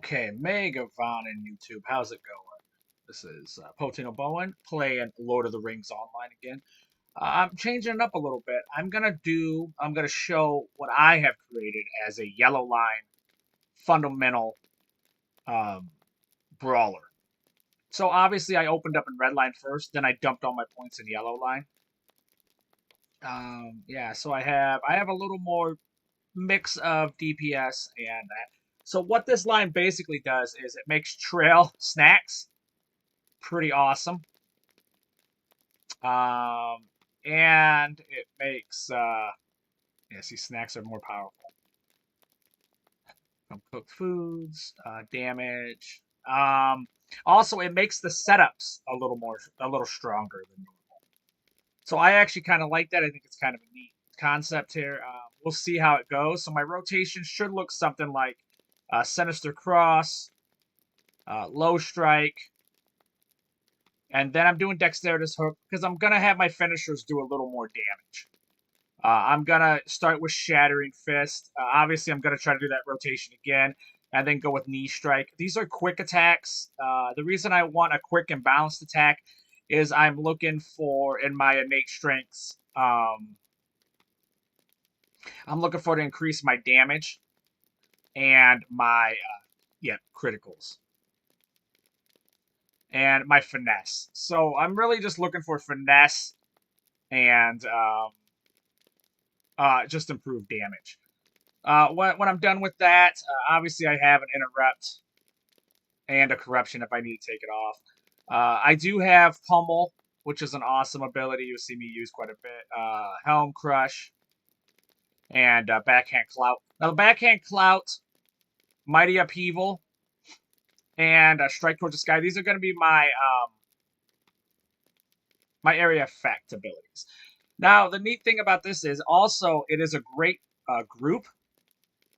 Okay, Megavon in YouTube. How's it going? This is Poteen Bowen playing Lord of the Rings online again. I'm changing it up a little bit. I'm gonna show what I have created as a yellow line fundamental um, brawler. So obviously I opened up in red line first, then I dumped all my points in yellow line. Yeah, so I have a little more mix of DPS and that. So what this line basically does is it makes trail snacks pretty awesome. Um, and it makes yeah, see, snacks are more powerful. From cooked foods, damage. Also, it makes the setups a little stronger than normal. So I actually kind of like that. I think it's kind of a neat concept here. We'll see how it goes. So my rotation should look something like Sinister Cross, Low Strike, and then I'm doing Dexterous Hook because I'm going to have my finishers do a little more damage. I'm going to start with Shattering Fist. Obviously, I'm going to try to do that rotation again and then go with Knee Strike. These are quick attacks. The reason I want a quick and balanced attack is I'm looking for, in my innate strengths, I'm looking for to increase my damage and my, criticals. And my finesse. So I'm really just looking for finesse and just improve damage. When I'm done with that, obviously I have an interrupt and a corruption if I need to take it off. I do have pummel, which is an awesome ability. You'll see me use quite a bit. Helm crush and backhand clout. Now the backhand clout, mighty upheaval, and strike towards the sky. These are going to be my area effect abilities. Now the neat thing about this is also it is a great group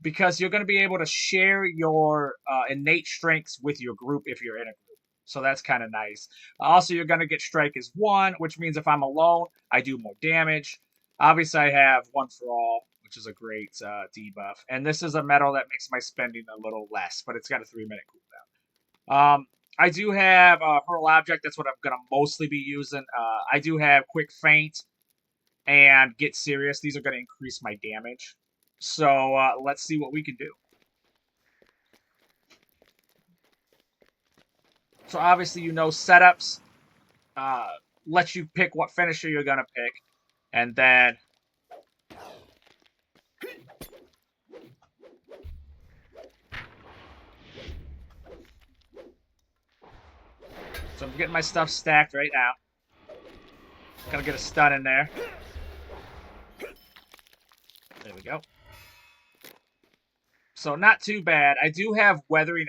because you're going to be able to share your innate strengths with your group if you're in a group. So that's kind of nice. Also, you're going to get strike as one, which means if I'm alone, I do more damage. Obviously, I have one for all, which is a great debuff. And this is a medal that makes my spending a little less, but it's got a 3-minute cooldown. I do have Hurl Object. That's what I'm going to mostly be using. I do have Quick Feint and Get Serious. These are going to increase my damage. So let's see what we can do. So obviously, setups let you pick what finisher you're going to pick. And then so I'm getting my stuff stacked right now. Gonna get a stun in there. There we go. So not too bad. I do have weathering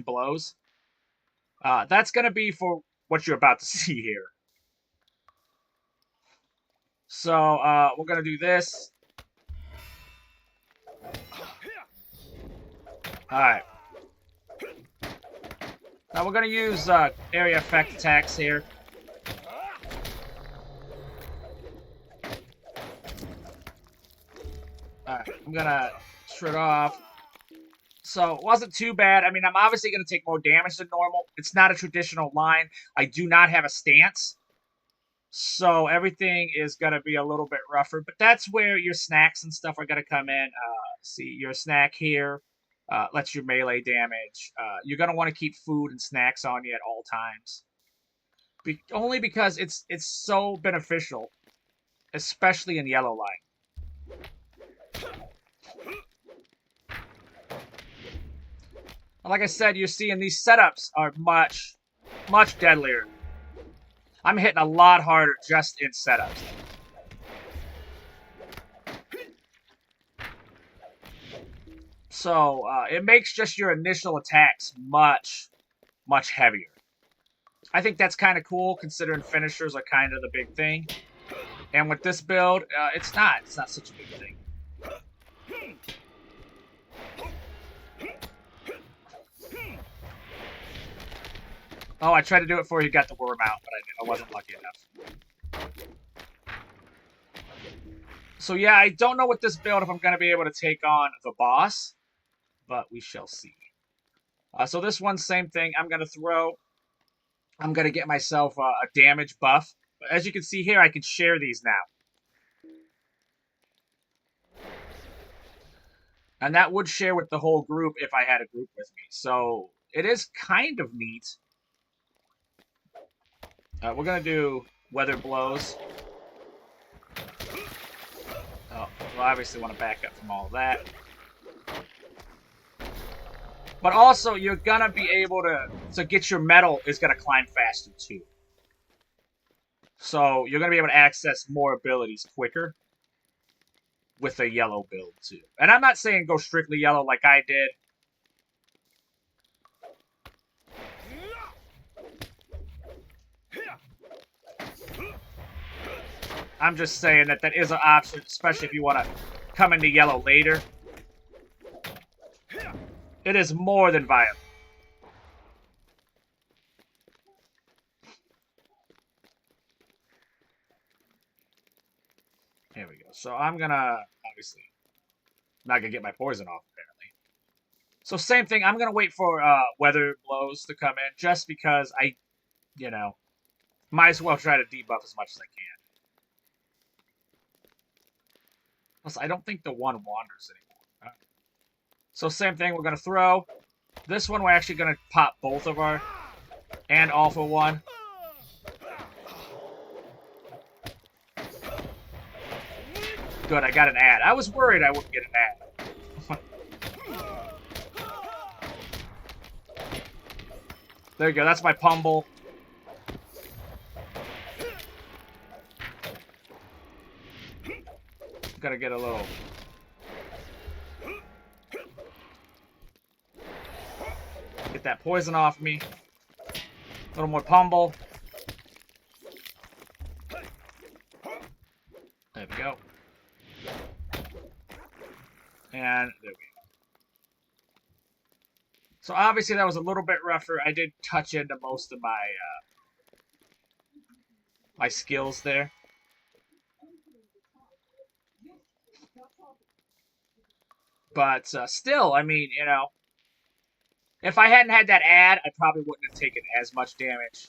blows. That's gonna be for what you're about to see here. So we're gonna do this. All right. Now we're gonna use area effect attacks here. Alright, I'm gonna shred off. So, it wasn't too bad. I mean, I'm obviously gonna take more damage than normal. It's not a traditional line. I do not have a stance. So, everything is gonna be a little bit rougher. But that's where your snacks and stuff are gonna come in. See, your snack here lets you melee damage. You're gonna want to keep food and snacks on you at all times. Only because it's so beneficial, especially in yellow line. Like I said, you're seeing these setups are much, much deadlier. I'm hitting a lot harder just in setups. So it makes just your initial attacks much, much heavier. I think that's kind of cool considering finishers are kind of the big thing. And with this build, it's not such a big thing. Oh, I tried to do it before you got the worm out, but I wasn't lucky enough. So yeah, I don't know with this build if I'm going to be able to take on the boss, but we shall see. So this one, same thing. I'm going to throw. I'm going to get myself a damage buff. As you can see here, I can share these now. And that would share with the whole group if I had a group with me. So it is kind of neat. We're going to do weather blows. Oh, well, obviously want to back up from all that. But also, you're going to be able to get your metal is going to climb faster too. So you're going to be able to access more abilities quicker with a yellow build too. And I'm not saying go strictly yellow like I did. I'm just saying that is an option, especially if you want to come into yellow later. It is more than viable. Here we go. So I'm gonna, obviously, not gonna get my poison off, apparently. So same thing, I'm gonna wait for weather blows to come in, just because I, might as well try to debuff as much as I can. Plus, I don't think the one wanders anymore. So same thing, we're gonna throw. This one, we're actually gonna pop both of our, and Alpha 1. Good, I got an ad. I was worried I wouldn't get an ad. There you go, that's my Pummel. Gotta get a little... Get that poison off me. A little more Pummel. There we go. And there we go. So obviously that was a little bit rougher. I did touch into most of my my skills there. But still, I mean, if I hadn't had that ad, I probably wouldn't have taken as much damage.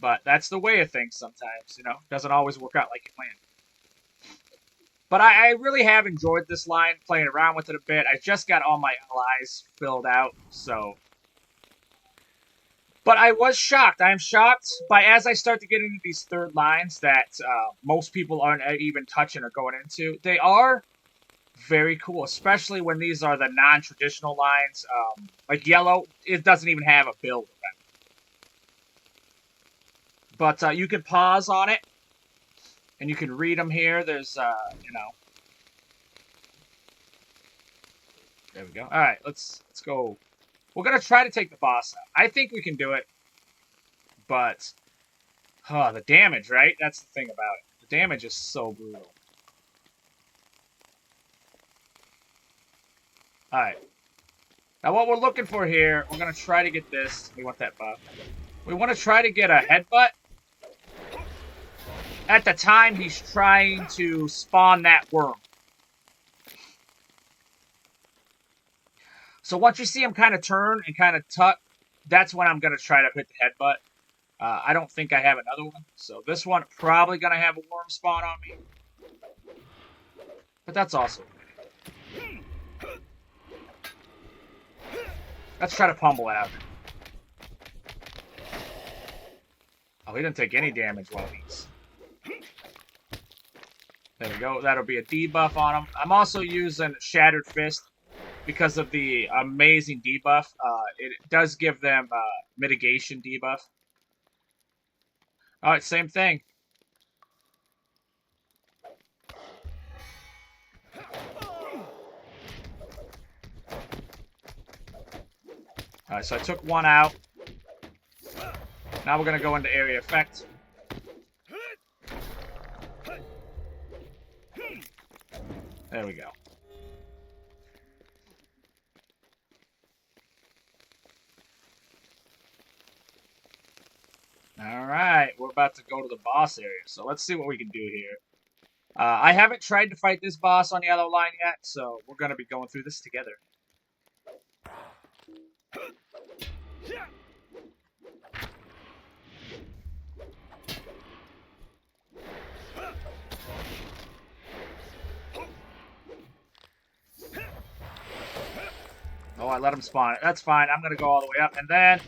But that's the way of things sometimes, Doesn't always work out like you planned. But I really have enjoyed this line, playing around with it a bit. I just got all my allies filled out, so... But I was shocked. I am shocked by, as I start to get into these third lines that most people aren't even touching or going into, they are very cool, especially when these are the non-traditional lines. Like yellow, it doesn't even have a build. But you can pause on it, and you can read them here. There's, There we go. All right, let's go. We're gonna try to take the boss out. I think we can do it, but the damage, right? That's the thing about it. The damage is so brutal. All right. Now what we're looking for here, we're gonna try to get this. We want that buff. We want to try to get a headbutt. At the time, he's trying to spawn that worm. So once you see him kind of turn and kind of tuck, that's when I'm going to try to hit the headbutt. I don't think I have another one. So this one probably going to have a worm spawn on me. But that's also okay. Let's try to pummel it out. Oh, he didn't take any damage while he's... There we go. That'll be a debuff on him. I'm also using Shattered Fist because of the amazing debuff. It does give them mitigation debuff. Alright, same thing. Alright, so I took one out. Now we're going to go into area effect. There we go. Alright, we're about to go to the boss area, so let's see what we can do here. I haven't tried to fight this boss on Yellow Line yet, so we're going to be going through this together. Oh, I let him spawn it. That's fine. I'm going to go all the way up, and then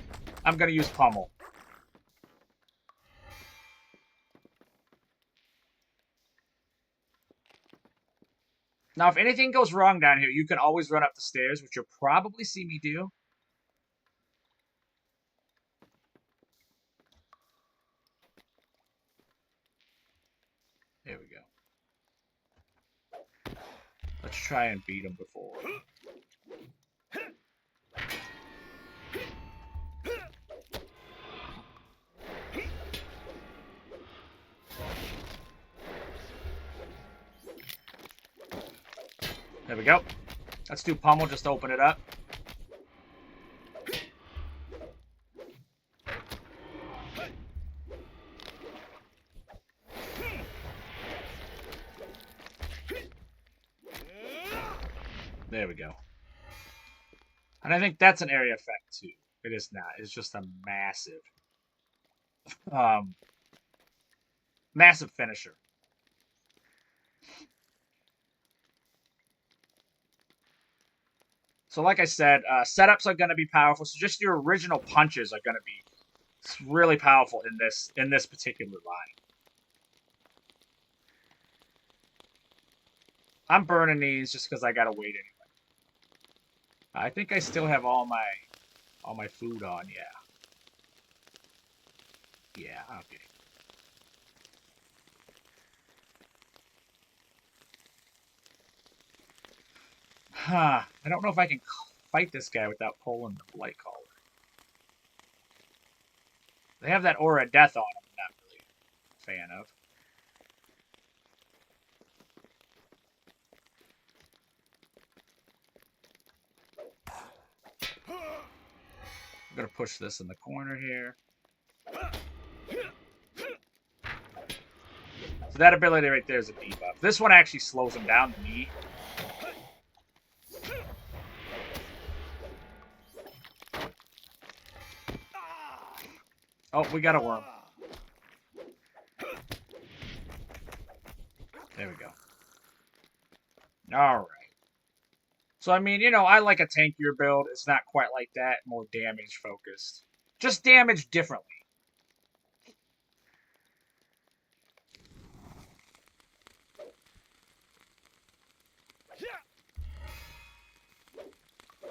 I'm going to use Pummel. Now, if anything goes wrong down here, you can always run up the stairs, which you'll probably see me do. There we go. Let's try and beat him before. There we go. Let's do Pummel just to open it up. There we go. And I think that's an area effect too. It is not. It's just a massive, massive finisher. So like I said, setups are going to be powerful. So just your original punches are going to be really powerful in this particular line. I'm burning these just because I got to wait anyway. I think I still have all my food on, yeah. Yeah, okay. Huh. I don't know if I can fight this guy without pulling the Blight Collar. They have that Aura of Death on them, I'm not really a fan of. I'm gonna push this in the corner here. So that ability right there is a debuff. This one actually slows him down to me. Oh, we got a worm. There we go. Alright. So, I mean, you know, I like a tankier build. It's not quite like that. More damage focused. Just damage differently.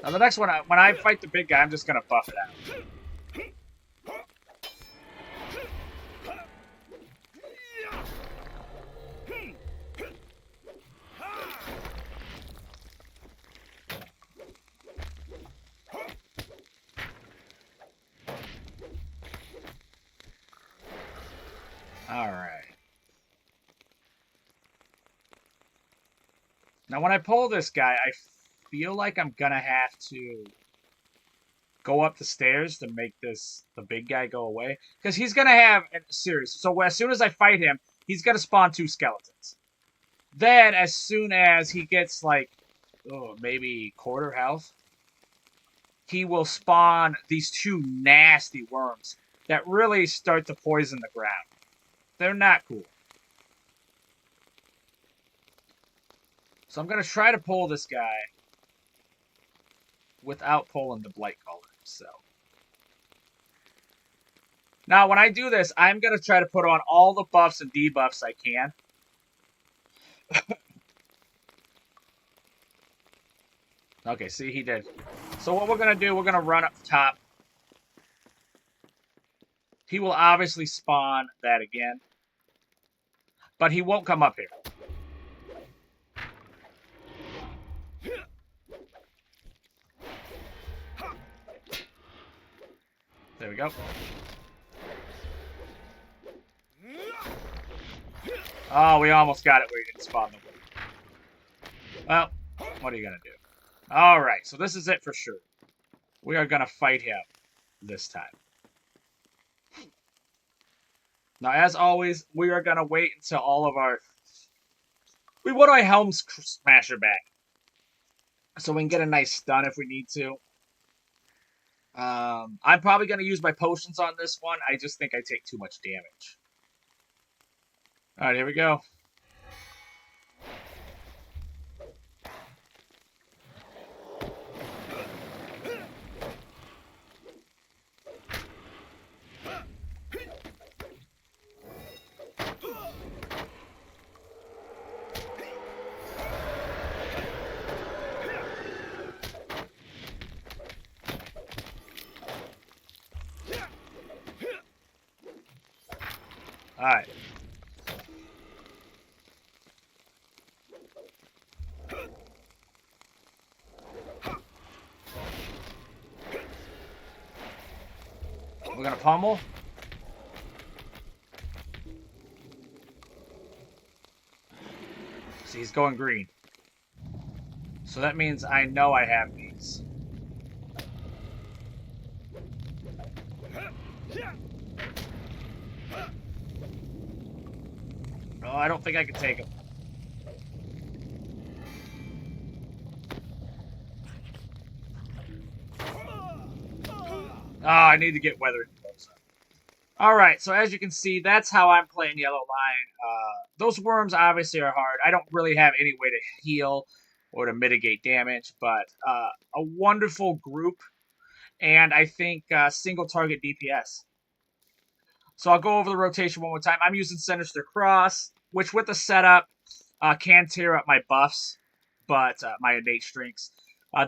Now, the next one, when I fight the big guy, I'm just going to buff it out. Alright. Now, when I pull this guy, I feel like I'm gonna have to go up the stairs to make the big guy go away. Because he's gonna have a series. So as soon as I fight him, he's gonna spawn 2 skeletons. Then, as soon as he gets, like, maybe quarter health, he will spawn these 2 nasty worms that really start to poison the ground. They're not cool. So I'm going to try to pull this guy without pulling the Blight Collar himself. Now, when I do this, I'm going to try to put on all the buffs and debuffs I can. Okay, see, he did. So what we're going to do, we're going to run up top. He will obviously spawn that again. But he won't come up here. There we go. Oh, we almost got it where he didn't spawn the worm. Well, what are you going to do? Alright, so this is it for sure. We are going to fight him this time. Now, as always, we are going to wait until all of our... We want our Helm Smasher back. So we can get a nice stun if we need to. I'm probably going to use my potions on this one. I just think I take too much damage. All right, here we go. All right. We're going to pummel. See, he's going green. So that means I know I have these. Oh, I don't think I can take him. Oh, I need to get weathering blows up. Alright, so as you can see, that's how I'm playing Yellow Line. Those worms obviously are hard. I don't really have any way to heal or to mitigate damage, but a wonderful group, and I think single target DPS. So I'll go over the rotation one more time. I'm using Sinister Cross, which with the setup can tear up my buffs, but my innate strengths.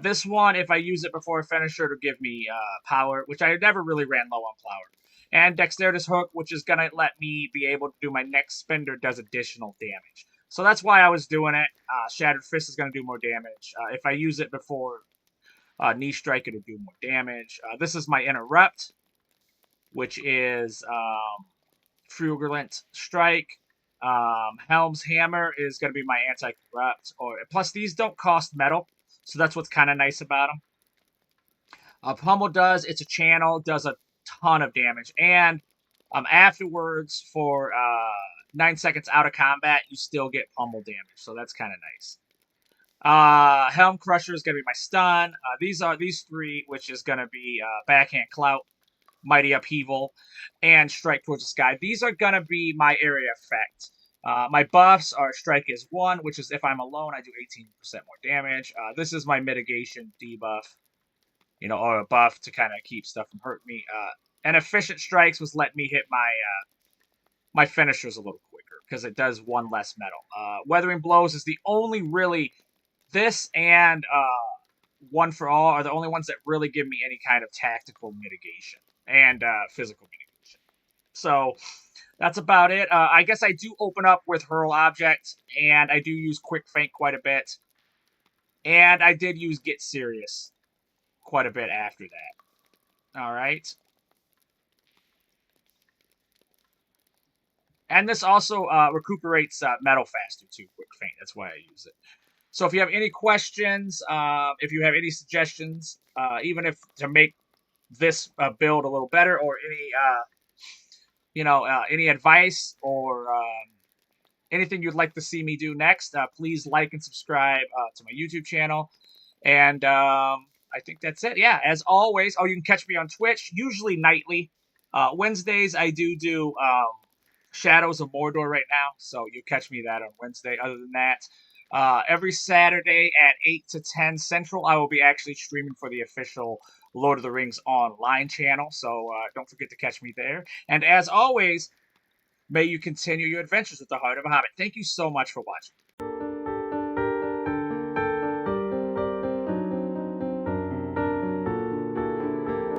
This one, if I use it before a finisher, it'll give me power, which I never really ran low on power. And Dexterous Hook, which is going to let me be able to do my next spender does additional damage. So that's why I was doing it. Shattered Fist is going to do more damage. If I use it before Knee Strike, it'll do more damage. This is my Interrupt, which is Fulgurant Strike. Helm's Hammer is going to be my anti-corrupt. Plus, these don't cost metal, so that's what's kind of nice about them. Pummel does, it's a channel, does a ton of damage. And afterwards, for 9 seconds out of combat, you still get pummel damage, so that's kind of nice. Helm Crusher is going to be my stun. These three, which is going to be Backhand Clout, Mighty Upheaval, and Strike Towards the Sky. These are going to be my area effect. My buffs are Strike is 1, which is if I'm alone, I do 18% more damage. This is my mitigation debuff, or a buff to kind of keep stuff from hurting me. And Efficient Strikes was letting me hit my finishers a little quicker because it does 1 less metal. Weathering Blows is the only really, this and One for All are the only ones that really give me any kind of tactical mitigation and physical mitigation. So that's about it. I guess I do open up with Hurl Object, and I do use Quick Feint quite a bit. And I did use Get Serious quite a bit after that. All right. And this also recuperates metal faster too, Quick Feint. That's why I use it. So if you have any questions, if you have any suggestions, even if to make this build a little better, or any advice or anything you'd like to see me do next, please like and subscribe to my YouTube channel. And I think that's it. Yeah, as always, you can catch me on Twitch, usually nightly. Wednesdays, I do Shadows of Mordor right now, so you catch me that on Wednesday. Other than that, every Saturday at 8 to 10 Central, I will be actually streaming for the official Lord of the Rings Online channel, so don't forget to catch me there. And as always, may you continue your adventures with the Heart of a Hobbit. Thank you so much for watching.